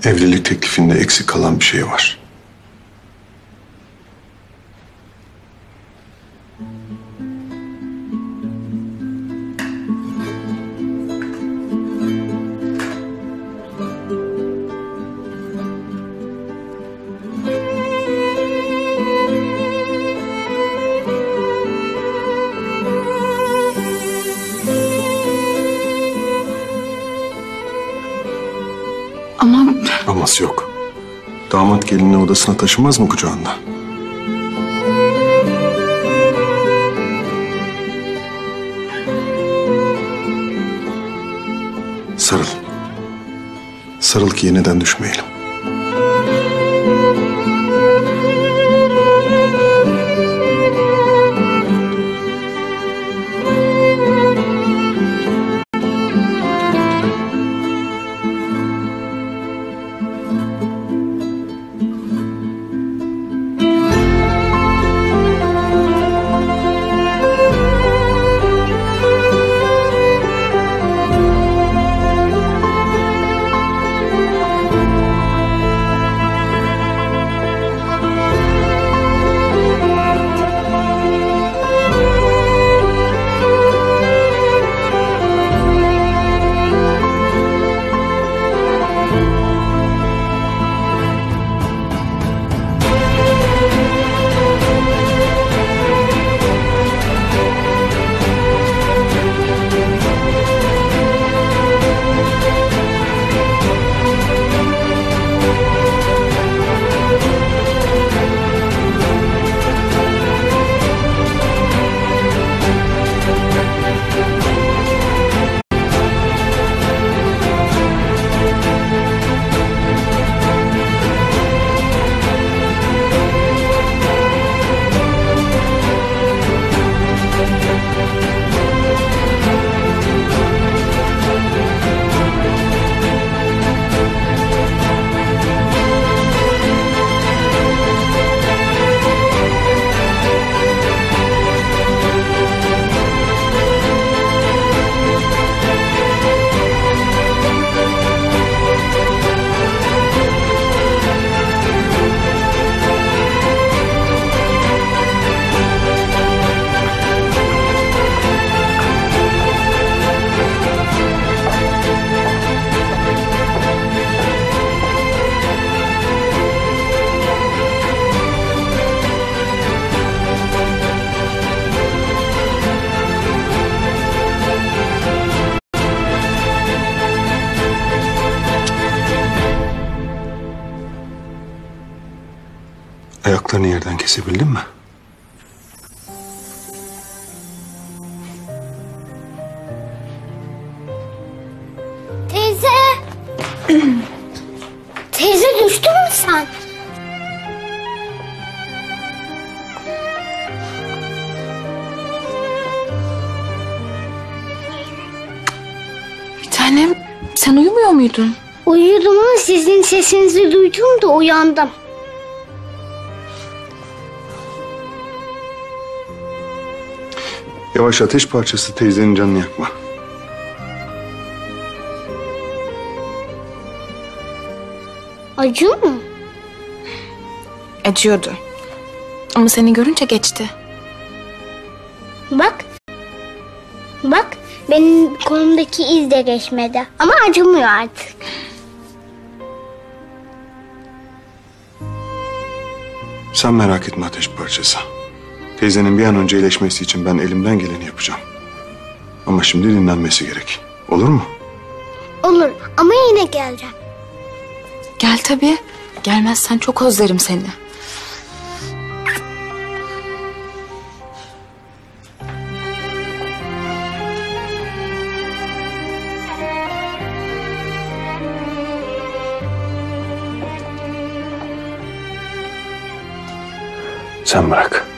Evlilik teklifinde eksik kalan bir şey var. Ama Aması yok. Damat gelini odasına taşımaz mı kucağında? Sarıl. Sarıl ki yeniden düşmeyelim. Ayaklarını yerden kesebildin mi? Teyze! Teyze düştün mü sen? bir tanem, sen uyumuyor muydun? Uyudum ama sizin sesinizi duydum da uyandım. Yavaş, ateş parçası, teyzenin canını yakma. Acıyor mu? Acıyordu. Ama seni görünce geçti. Bak. Bak, benim kolumdaki iz de geçmedi. Ama acımıyor artık. Sen merak etme ateş parçası. Teyzenin bir an önce iyileşmesi için ben elimden geleni yapacağım. Ama şimdi dinlenmesi gerek. Olur mu? Olur ama yine geleceğim. Gel tabii. Gelmezsen çok özlerim seni. Sen bırak.